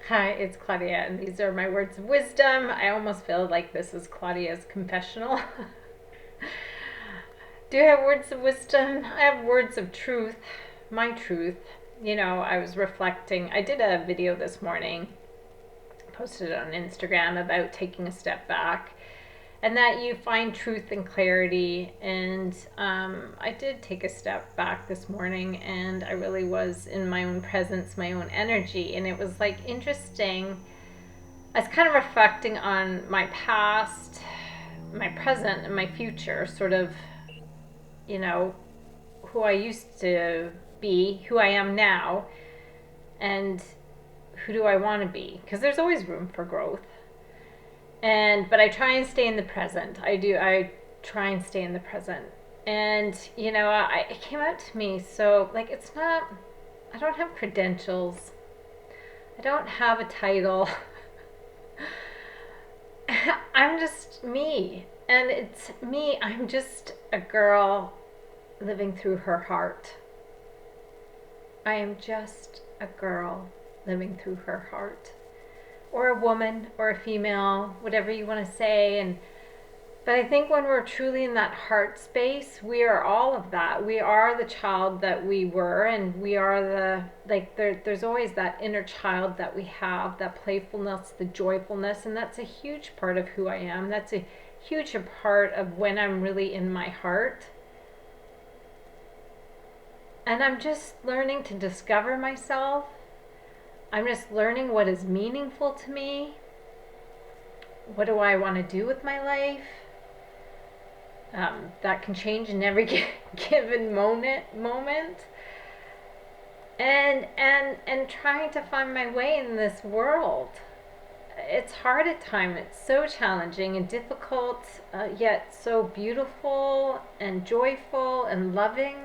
Hi, it's Claudia, and these are my words of wisdom. I almost feel like this is Claudia's confessional. Do you have words of wisdom? I have words of truth, my truth. I was reflecting. I did a video this morning, posted it on Instagram about taking a step back and that you find truth and clarity. And I did take a step back this morning, and I really was in my own presence, my own energy, and it was like interesting. I was kind of reflecting on my past, my present, and my future, sort of, you know, who I used to be, who I am now, and who do I want to be? Because there's always room for growth. But I try and stay in the present. I try and stay in the present. And, it came out to me. So, like, it's not, I don't have credentials, I don't have a title. I'm just me. And it's me. I'm just a girl living through her heart. I am just a girl living through her heart. Or a woman or a female, whatever you want to say. But I think when we're truly in that heart space, we are all of that. We are the child that we were, and we are there's always that inner child that we have, that playfulness, the joyfulness, and that's a huge part of who I am. That's a huge part of when I'm really in my heart. And I'm just learning to discover myself. I'm just learning what is meaningful to me. What do I want to do with my life? That can change in every given moment. And trying to find my way in this world. It's hard at times. It's so challenging and difficult, yet so beautiful and joyful and loving.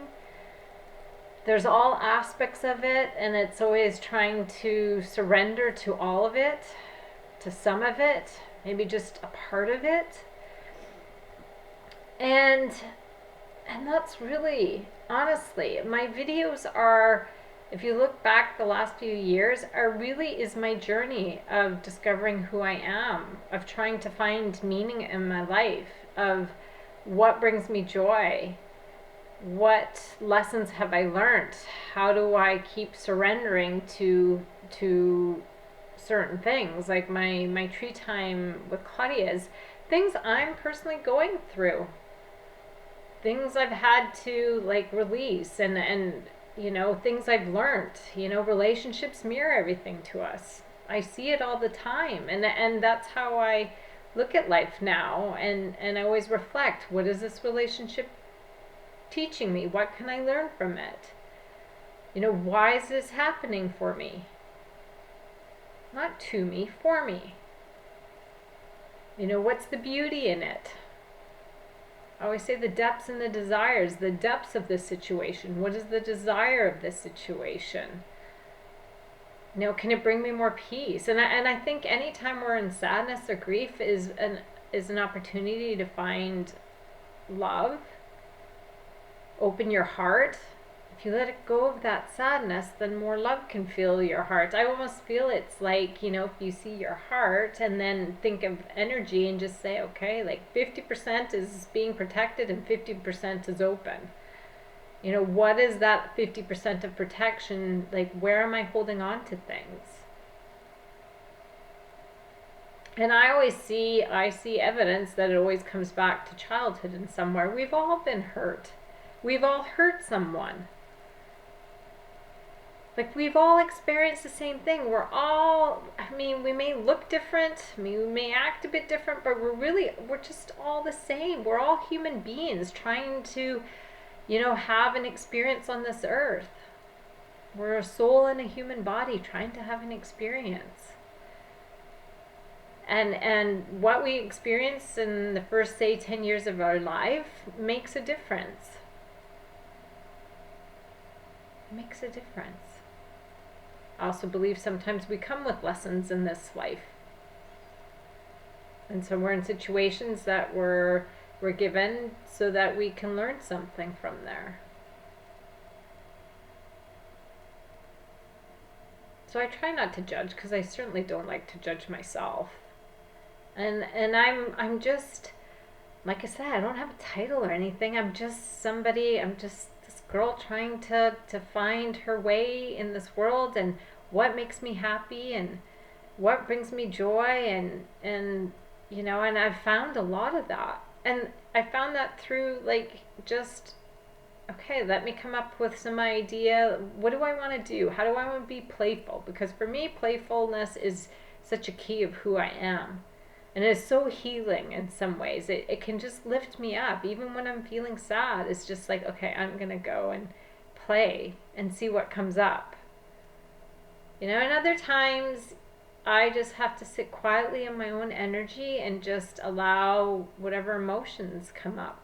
There's all aspects of it, and it's always trying to surrender to all of it, to some of it, maybe just a part of it. And that's really, honestly, my videos are, if you look back the last few years, are really is my journey of discovering who I am, of trying to find meaning in my life, of what brings me joy, what lessons have I learned, how do I keep surrendering to certain things, like my tree time with Claudia's things I'm personally going through, things I've had to like release, and things I've learned. Relationships mirror everything to us. I see it all the time, and that's how I look at life now, and I always reflect, what is this relationship teaching me? What can I learn from it? Why is this happening for me? Not to me, for me. What's the beauty in it? I always say the depths and the desires, the depths of this situation. What is the desire of this situation? Can it bring me more peace? And I think anytime we're in sadness or grief is an opportunity to find love. Open your heart. If you let it go of that sadness, then more love can fill your heart. I almost feel it's like, if you see your heart and then think of energy and just say, okay, like 50% is being protected and 50% is open. What is that 50% of protection? Like, where am I holding on to things? And I see evidence that it always comes back to childhood in somewhere. We've all been hurt. We've all hurt someone. Like, we've all experienced the same thing. We may look different, we may act a bit different, but we're just all the same. We're all human beings trying to, have an experience on this earth. We're a soul in a human body trying to have an experience. And what we experience in the first, say, 10 years of our life makes a difference. It makes a difference. I also believe sometimes we come with lessons in this life. And so we're in situations that we're given so that we can learn something from there. So I try not to judge, because I certainly don't like to judge myself. And I'm just, like I said, I don't have a title or anything. I'm just somebody. I'm just this girl trying to find her way in this world, and what makes me happy, and what brings me joy, and and I've found a lot of that. And I found that through, like, just, okay, let me come up with some idea. What do I want to do? How do I want to be playful? Because for me, playfulness is such a key of who I am. And it's so healing in some ways. It can just lift me up. Even when I'm feeling sad, it's just like, okay, I'm going to go and play and see what comes up. And other times, I just have to sit quietly in my own energy and just allow whatever emotions come up.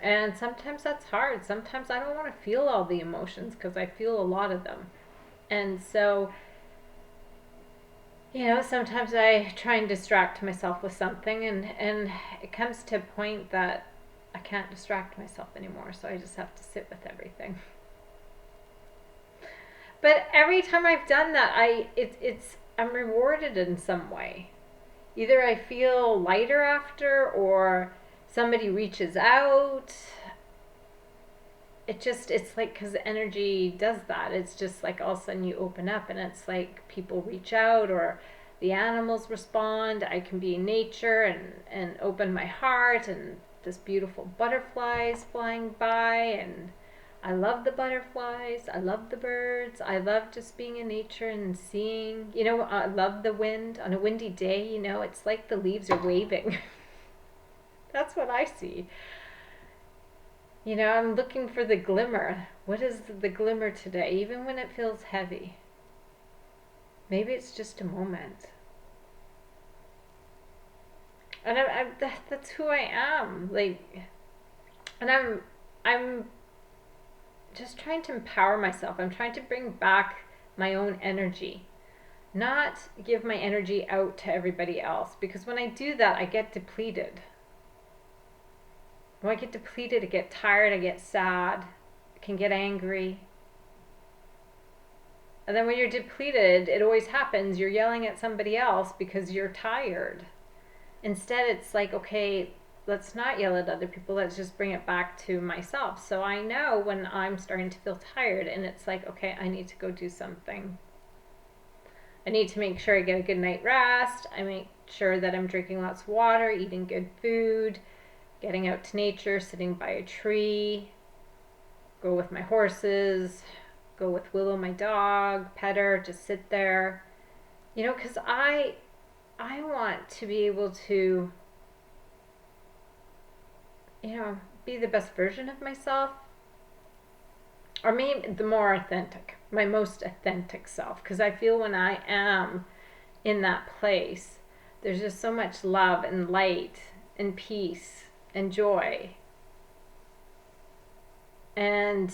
And sometimes that's hard. Sometimes I don't want to feel all the emotions, because I feel a lot of them. And so, sometimes I try and distract myself with something, and it comes to a point that I can't distract myself anymore, so I just have to sit with everything. But every time I've done that, I'm rewarded in some way. Either I feel lighter after, or somebody reaches out. It's like, because energy does that. It's just like all of a sudden you open up, and it's like people reach out, or the animals respond. I can be in nature and open my heart, and this beautiful butterflies flying by, and I love the butterflies. I love the birds. I love just being in nature and seeing. I love the wind. On a windy day, it's like the leaves are waving. That's what I see. I'm looking for the glimmer. What is the glimmer today, even when it feels heavy? Maybe it's just a moment. And that's who I am. Like, and I'm just trying to empower myself. I'm trying to bring back my own energy, not give my energy out to everybody else, because when I do that, I get depleted. When I get depleted, I get tired, I get sad, I can get angry. And then when you're depleted, it always happens, you're yelling at somebody else because you're tired. Instead, it's like, okay, let's not yell at other people, let's just bring it back to myself. So I know when I'm starting to feel tired, and it's like, okay, I need to go do something. I need to make sure I get a good night rest. I make sure that I'm drinking lots of water, eating good food, getting out to nature, sitting by a tree, go with my horses, go with Willow, my dog, pet her, just sit there. Because I want to be able to, be the best version of myself. Or maybe the more authentic, my most authentic self. Because I feel when I am in that place, there's just so much love and light and peace and joy. And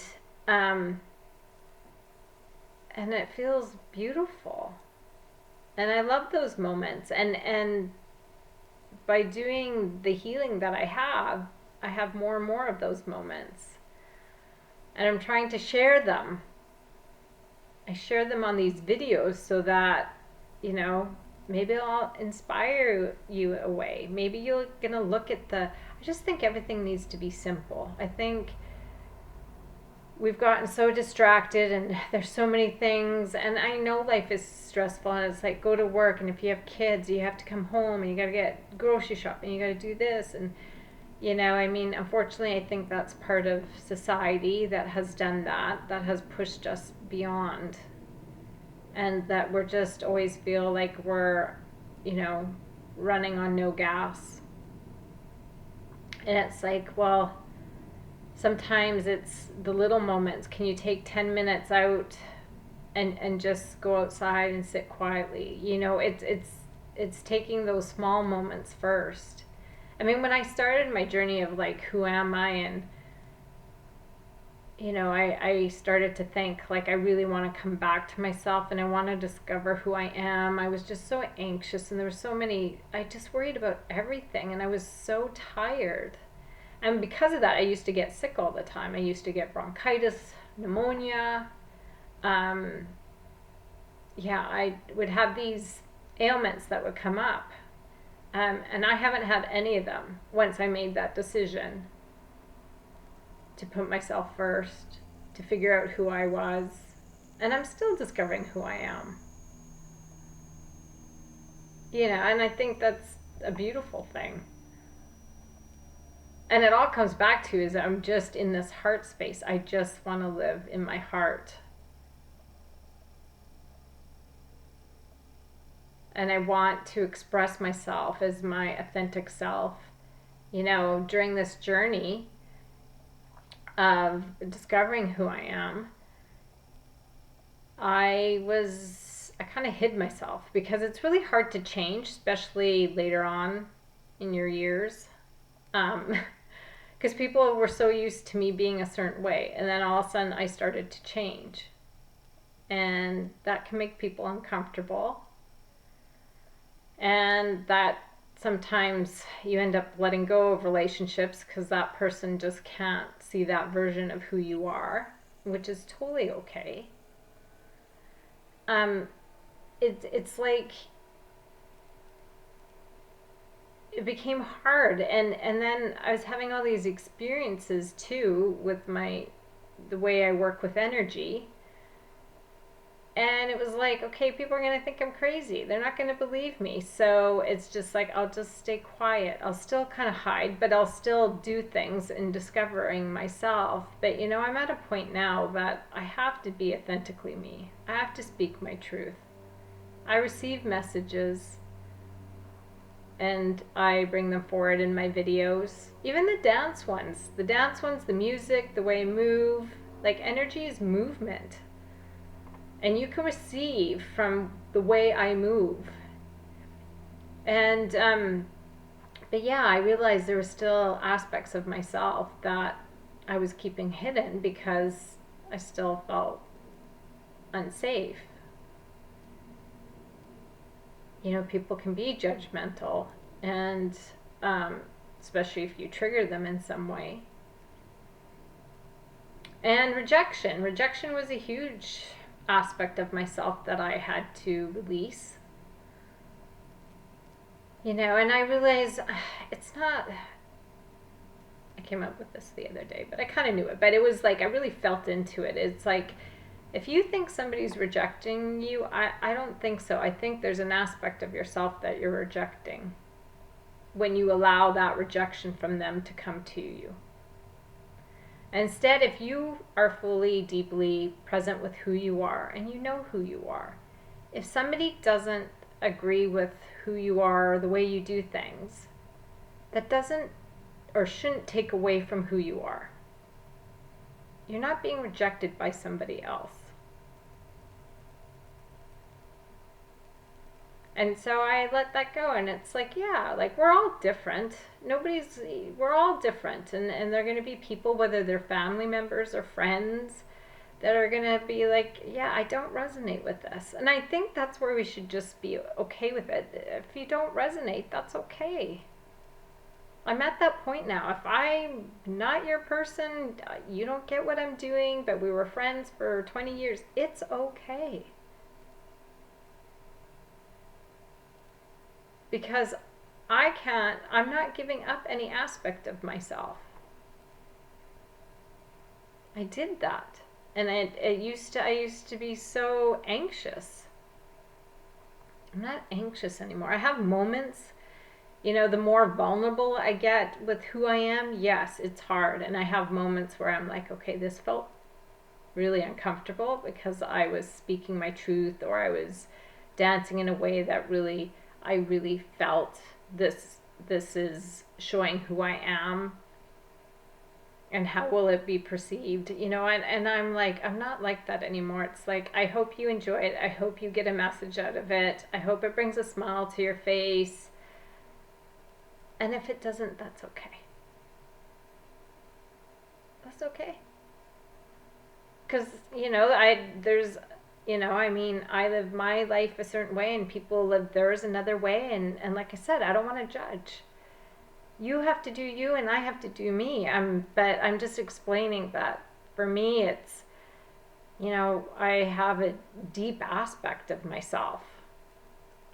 it feels beautiful. And I love those moments. And by doing the healing that I have more and more of those moments. And I'm trying to share them. I share them on these videos so that, maybe I'll inspire you a way. Maybe you're going to look at I just think everything needs to be simple. I think we've gotten so distracted, and there's so many things, and I know life is stressful, and it's like, go to work, and if you have kids, you have to come home, and you got to get grocery shopping, you got to do this, and unfortunately, I think that's part of society that has done that has pushed us beyond, and that we're just always feel like we're running on no gas. And it's like, well, sometimes it's the little moments. Can you take 10 minutes out and just go outside and sit quietly? It's taking those small moments first. I mean, when I started my journey of like, who am I? And, I started to think, like, I really want to come back to myself, and I want to discover who I am. I was just so anxious, and there were so many, I just worried about everything, and I was so tired. And because of that, I used to get sick all the time. I used to get bronchitis, pneumonia. um, yeah, I would have these ailments that would come up. And I haven't had any of them once I made that decision to put myself first, to figure out who I was. And I'm still discovering who I am. And I think that's a beautiful thing. And it all comes back to is I'm just in this heart space. I just want to live in my heart. And I want to express myself as my authentic self. During this journey of discovering who I am, I kind of hid myself because it's really hard to change, especially later on in your years. Because people were so used to me being a certain way, and then all of a sudden I started to change. And that can make people uncomfortable. And that sometimes you end up letting go of relationships because that person just can't see that version of who you are, which is totally okay. It's like it became hard, and then I was having all these experiences too with the way I work with energy. And it was like, okay, people are going to think I'm crazy. They're not going to believe me. So it's just like, I'll just stay quiet. I'll still kind of hide, but I'll still do things in discovering myself. But, I'm at a point now that I have to be authentically me. I have to speak my truth. I receive messages and I bring them forward in my videos. Even the dance ones, the music, the way I move. Like, energy is movement. And you can receive from the way I move. And, but yeah, I realized there were still aspects of myself that I was keeping hidden because I still felt unsafe. People can be judgmental, and especially if you trigger them in some way. And rejection was a huge aspect of myself that I had to release. And I realized it's not, I came up with this the other day, but I kind of knew it, but it was like I really felt into it. It's like, if you think somebody's rejecting you, I don't think so. I think there's an aspect of yourself that you're rejecting when you allow that rejection from them to come to you. Instead, if you are fully, deeply present with who you are and you know who you are, if somebody doesn't agree with who you are or the way you do things, that doesn't or shouldn't take away from who you are. You're not being rejected by somebody else. And so I let that go, and it's like, yeah, like we're all different. We're all different, and there are going to be people, whether they're family members or friends, that are going to be like, yeah, I don't resonate with this. And I think that's where we should just be okay with it. If you don't resonate, that's okay. I'm at that point now. If I'm not your person, you don't get what I'm doing, but we were friends for 20 years, it's okay. Because I'm not giving up any aspect of myself. I did that. And I used to be so anxious. I'm not anxious anymore. I have moments, the more vulnerable I get with who I am, yes, it's hard. And I have moments where I'm like, okay, this felt really uncomfortable because I was speaking my truth, or I was dancing in a way that I really felt this is showing who I am, and how will it be perceived, and I'm like, I'm not like that anymore. It's like, I hope you enjoy it. I hope you get a message out of it. I hope it brings a smile to your face. And if it doesn't, that's okay. That's okay. Because, I live my life a certain way and people live theirs another way. And like I said, I don't want to judge. You have to do you and I have to do me. But I'm just explaining that for me, it's, I have a deep aspect of myself.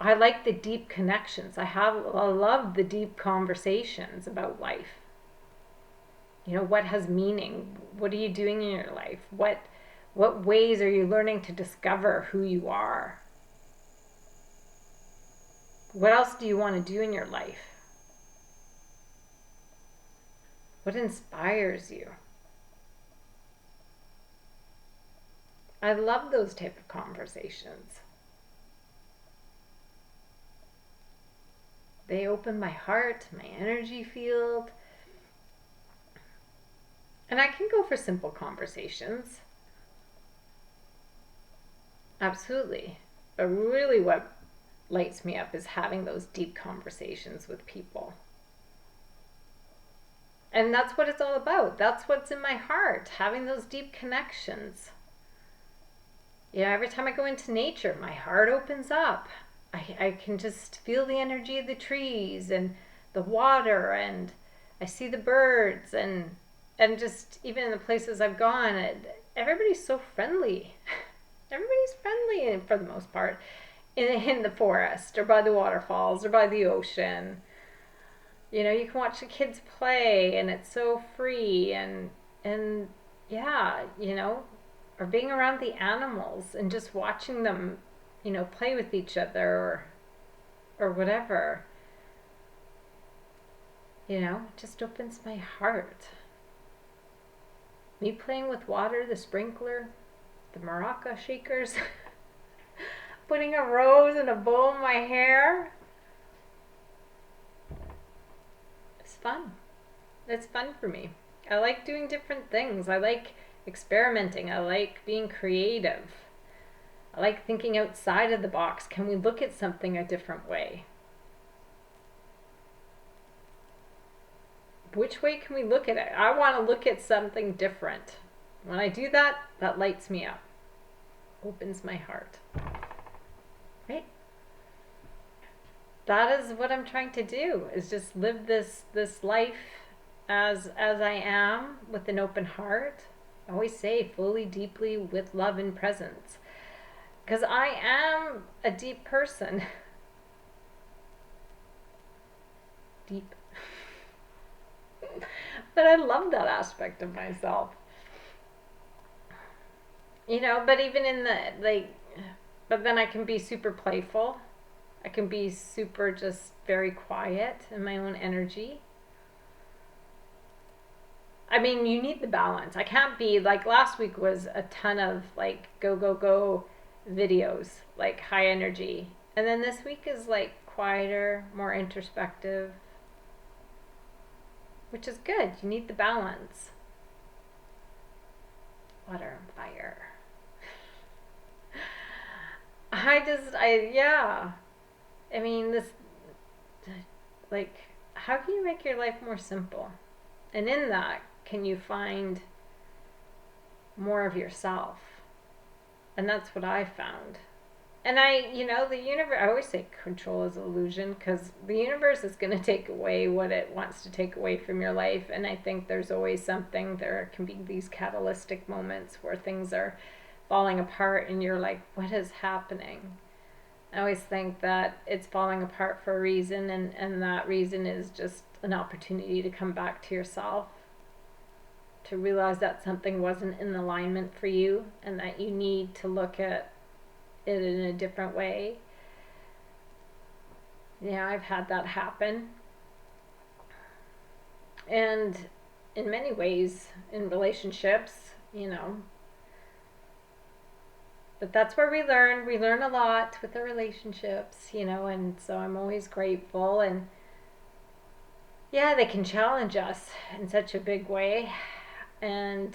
I like the deep connections. I love the deep conversations about life. What has meaning? What are you doing in your life? What ways are you learning to discover who you are? What else do you want to do in your life? What inspires you? I love those type of conversations. They open my heart, my energy field. And I can go for simple conversations. Absolutely. But really what lights me up is having those deep conversations with people. And that's what it's all about. That's what's in my heart, having those deep connections. Every time I go into nature, my heart opens up. I can just feel the energy of the trees and the water, and I see the birds, and just even in the places I've gone, everybody's so friendly. Everybody's friendly for the most part in the forest or by the waterfalls or by the ocean. You can watch the kids play, and it's so free, and yeah, or being around the animals and just watching them, play with each other or whatever. It just opens my heart. Me playing with water, the sprinkler, the maraca shakers, putting a rose and a bow in my hair. It's fun. It's fun for me. I like doing different things. I like experimenting. I like being creative. I like thinking outside of the box. Can we look at something a different way? Which way can we look at it? I want to look at something different. When I do that, that lights me up. Opens my heart. Right? That is what I'm trying to do, is just live this life as I am, with an open heart. I always say fully, deeply, with love and presence. Because I am a deep person. Deep. But I love that aspect of myself. But even in but then I can be super playful. I can be super just very quiet in my own energy. I mean, you need the balance. I can't be like last week was a ton of go, go, go videos, high energy. And then this week is quieter, more introspective, which is good. You need the balance. Water and fire. Yeah. I mean, how can you make your life more simple? And in that, can you find more of yourself? And that's what I found. And the universe, I always say control is illusion, because the universe is going to take away what it wants to take away from your life. And I think there's always something, there can be these catalytic moments where things are falling apart and you're like, what is happening? I always think that it's falling apart for a reason, and that reason is just an opportunity to come back to yourself, to realize that something wasn't in alignment for you and that you need to look at it in a different way. I've had that happen. And in many ways, in relationships, but that's where we learn a lot with the relationships, and so I'm always grateful. And yeah, they can challenge us in such a big way. And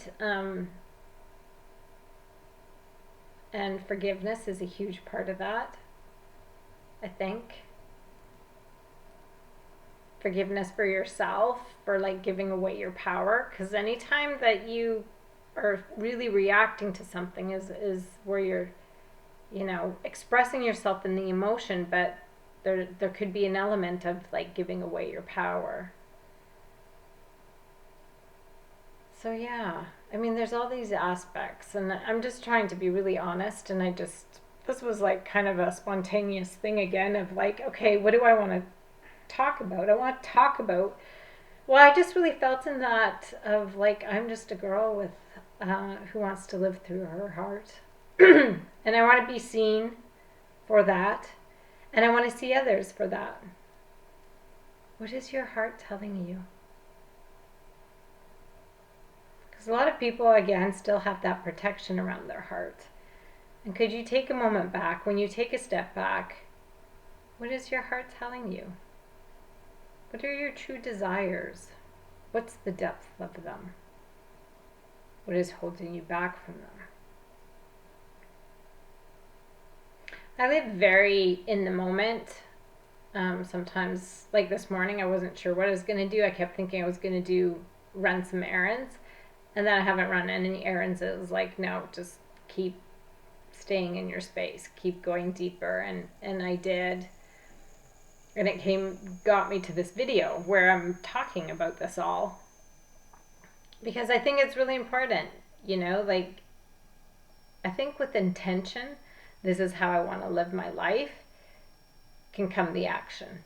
forgiveness is a huge part of that, I think. Forgiveness for yourself, for giving away your power, because anytime that you are really reacting to something is where you're expressing yourself in the emotion, but there could be an element of giving away your power. So yeah, I mean, there's all these aspects, and I'm just trying to be really honest. And this was like kind of a spontaneous thing again of like, okay, what do I want to talk about? I want to talk about, well, I just really felt in that of like, I'm just a girl with, who wants to live through her heart. And I want to be seen for that. And I want to see others for that. What is your heart telling you? Because a lot of people, again, still have that protection around their heart. And could you take a moment back, when you take a step back, what is your heart telling you? What are your true desires? What's the depth of them? What is holding you back from them? I live very in the moment. Sometimes, like this morning, I wasn't sure what I was going to do. I kept thinking I was going to run some errands. And then I haven't run any errands. It was like, no, just keep staying in your space. Keep going deeper. And I did. And it got me to this video where I'm talking about this all. Because I think it's really important, like, I think with intention, this is how I want to live my life, can come the action.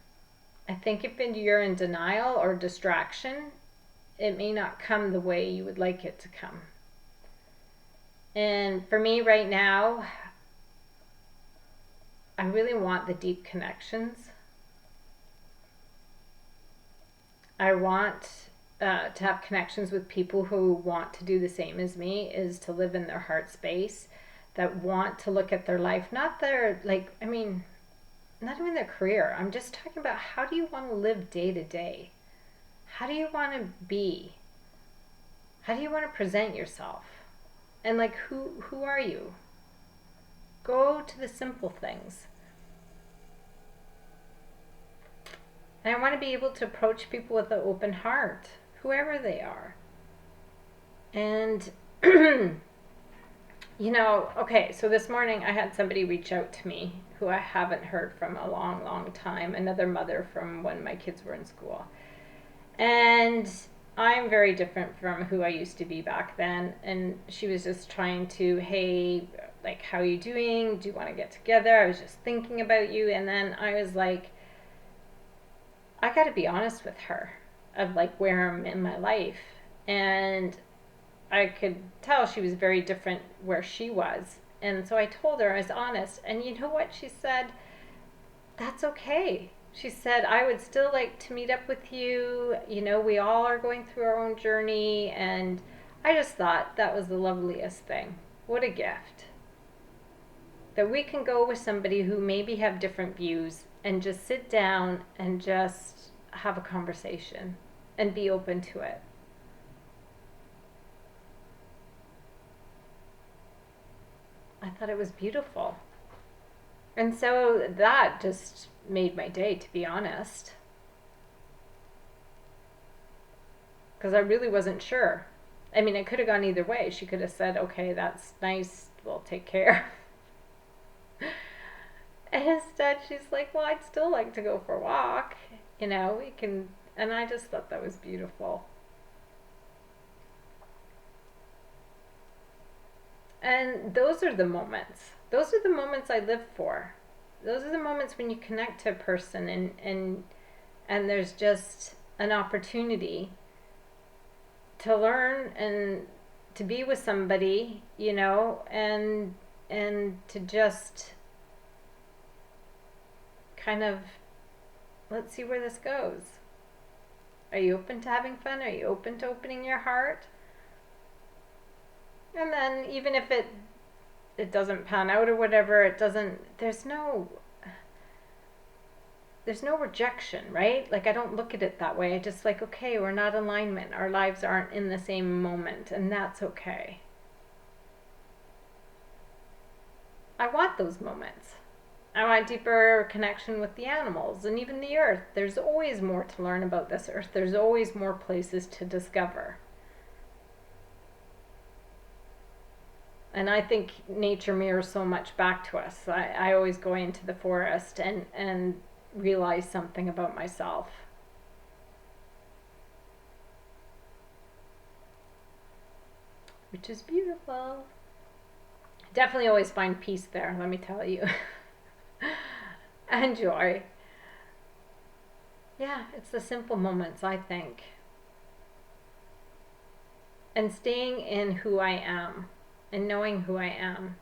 I think if you're in denial or distraction, it may not come the way you would like it to come. And for me right now, I really want the deep connections. I want to have connections with people who want to do the same as me, is to live in their heart space, that want to look at their life, not their, not even their career. I'm just talking about, how do you want to live day to day? How do you want to be? How do you want to present yourself? And like, who are you? Go to the simple things. And I want to be able to approach people with an open heart, whoever they are. And, okay, so this morning I had somebody reach out to me who I haven't heard from a long, long time, another mother from when my kids were in school. And I'm very different from who I used to be back then. And she was just trying to, hey, like, how are you doing? Do you want to get together? I was just thinking about you. And then I was like, I got to be honest with her of like where I'm in my life. And I could tell she was very different where she was. And so I told her, I was honest. And you know what she said? That's okay. She said, I would still like to meet up with you. We all are going through our own journey. And I just thought that was the loveliest thing. What a gift. That we can go with somebody who maybe have different views and just sit down and just have a conversation and be open to it. I thought it was beautiful. And so that just made my day, to be honest. Because I really wasn't sure. I mean, it could have gone either way. She could have said, okay, that's nice, we'll take care. And instead she's like, well, I'd still like to go for a walk. We can, and I just thought that was beautiful. And those are the moments. Those are the moments I live for. Those are the moments when you connect to a person and there's just an opportunity to learn and to be with somebody, and to just kind of, let's see where this goes. Are you open to having fun? Are you open to opening your heart? And then even if it doesn't pan out or whatever, there's no rejection, right? Like, I don't look at it that way. I just like, okay, we're not in alignment. Our lives aren't in the same moment, and that's okay. I want those moments. I want deeper connection with the animals and even the earth. There's always more to learn about this earth. There's always more places to discover. And I think nature mirrors so much back to us. I always go into the forest and realize something about myself. which is beautiful. Definitely always find peace there, let me tell you. And joy. Yeah, it's the simple moments, I think. And staying in who I am and knowing who I am.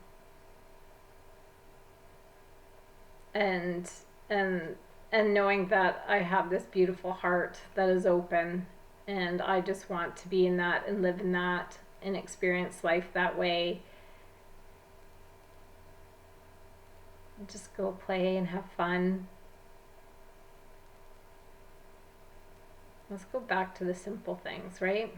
And and knowing that I have this beautiful heart that is open, and I just want to be in that and live in that and experience life that way. Just go play and have fun. Let's go back to the simple things, right?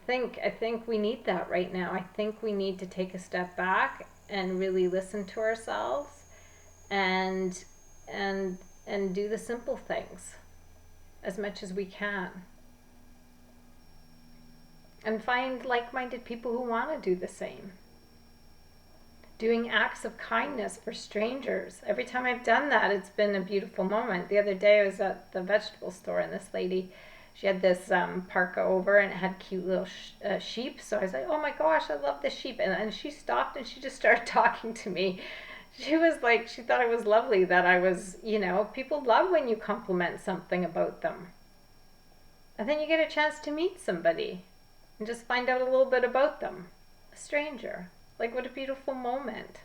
I think we need that right now. I think we need to take a step back and really listen to ourselves and and and do the simple things as much as we can. And find like-minded people who want to do the same. Doing acts of kindness for strangers. Every time I've done that, it's been a beautiful moment. The other day I was at the vegetable store, and this lady, she had this parka over, and it had cute little sheep. So I was like, oh my gosh, I love this sheep. And she stopped and she just started talking to me. She was like, she thought it was lovely that I was, people love when you compliment something about them. And then you get a chance to meet somebody and just find out a little bit about them. A stranger. Like, what a beautiful moment.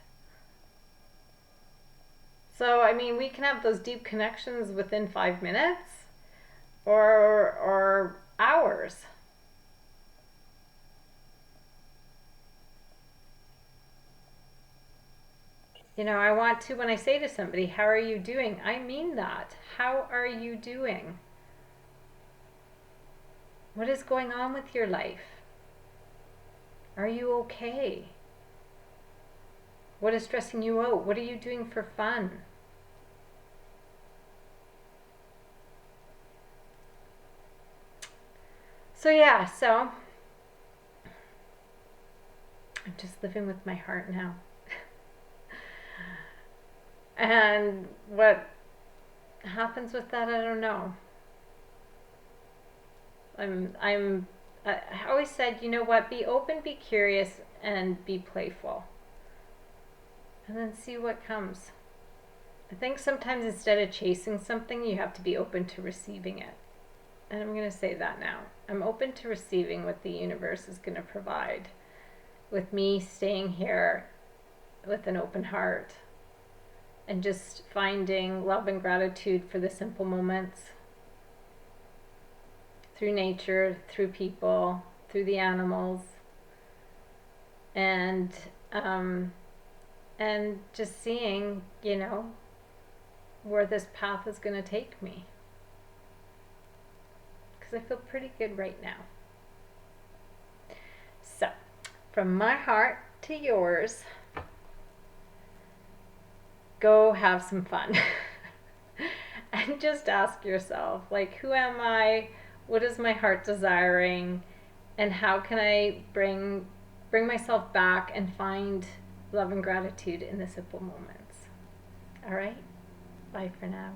So, I mean, we can have those deep connections within 5 minutes or hours. I want to, when I say to somebody, how are you doing? I mean that. How are you doing? What is going on with your life? Are you okay? What is stressing you out? What are you doing for fun? So I'm just living with my heart now. And what happens with that, I don't know. I always said, you know what, be open, be curious, and be playful. And then see what comes. I think sometimes instead of chasing something, you have to be open to receiving it. And I'm going to say that now. I'm open to receiving what the universe is going to provide, with me staying here with an open heart and just finding love and gratitude for the simple moments, through nature, through people, through the animals, and just seeing, where this path is going to take me. Because I feel pretty good right now. So, from my heart to yours, go have some fun. And just ask yourself, like, who am I? What is my heart desiring? And how can I bring myself back and find love and gratitude in the simple moments? All right? Bye for now.